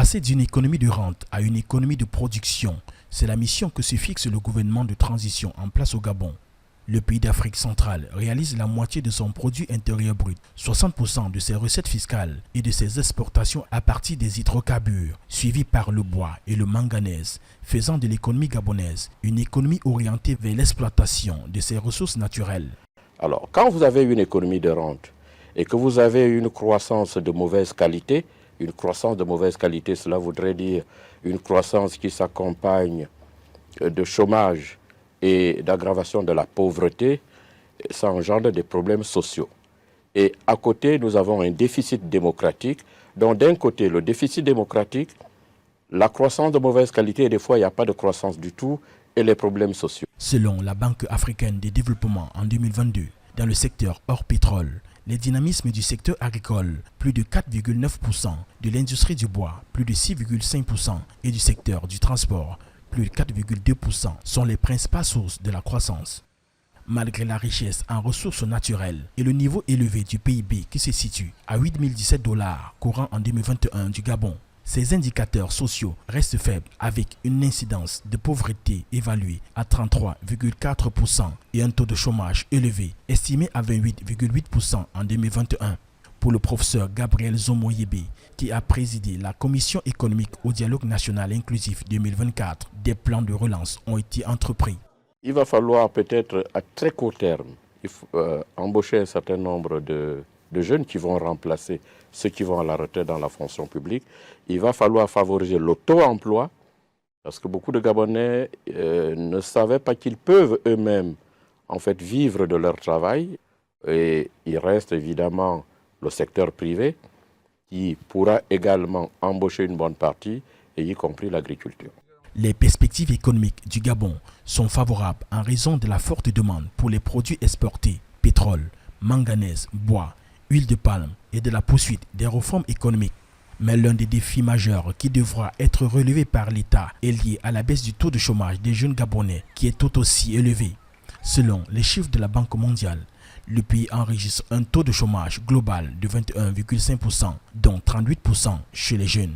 Passer d'une économie de rente à une économie de production, c'est la mission que se fixe le gouvernement de transition en place au Gabon. Le pays d'Afrique centrale réalise la moitié de son produit intérieur brut, 60% de ses recettes fiscales et de ses exportations à partir des hydrocarbures, suivis par le bois et le manganèse, faisant de l'économie gabonaise une économie orientée vers l'exploitation de ses ressources naturelles. Alors, quand vous avez une économie de rente et que vous avez une croissance de mauvaise qualité, cela voudrait dire une croissance qui s'accompagne de chômage et d'aggravation de la pauvreté, ça engendre des problèmes sociaux. Et à côté, nous avons un déficit démocratique. Donc d'un côté, le déficit démocratique, la croissance de mauvaise qualité, et des fois il n'y a pas de croissance du tout, et les problèmes sociaux. Selon la Banque africaine de développement en 2022, dans le secteur hors pétrole, les dynamismes du secteur agricole, plus de 4,9%, de l'industrie du bois, plus de 6,5% et du secteur du transport, plus de 4,2% sont les principales sources de la croissance. Malgré la richesse en ressources naturelles et le niveau élevé du PIB qui se situe à 8 017 $ courant en 2021 du Gabon, ces indicateurs sociaux restent faibles avec une incidence de pauvreté évaluée à 33,4% et un taux de chômage élevé estimé à 28,8% en 2021. Pour le professeur Gabriel Zomoyebe, qui a présidé la Commission économique au dialogue national inclusif 2024, des plans de relance ont été entrepris. Il va falloir peut-être à très court terme embaucher un certain nombre de jeunes qui vont remplacer ceux qui vont à la retraite dans la fonction publique. Il va falloir favoriser l'auto-emploi, parce que beaucoup de Gabonais ne savaient pas qu'ils peuvent eux-mêmes en fait vivre de leur travail. Et il reste évidemment le secteur privé qui pourra également embaucher une bonne partie, et y compris l'agriculture. Les perspectives économiques du Gabon sont favorables en raison de la forte demande pour les produits exportés, pétrole, manganèse, bois, huile de palme et de la poursuite des réformes économiques. Mais l'un des défis majeurs qui devra être relevé par l'État est lié à la baisse du taux de chômage des jeunes Gabonais qui est tout aussi élevé. Selon les chiffres de la Banque mondiale, le pays enregistre un taux de chômage global de 21,5%, dont 38% chez les jeunes.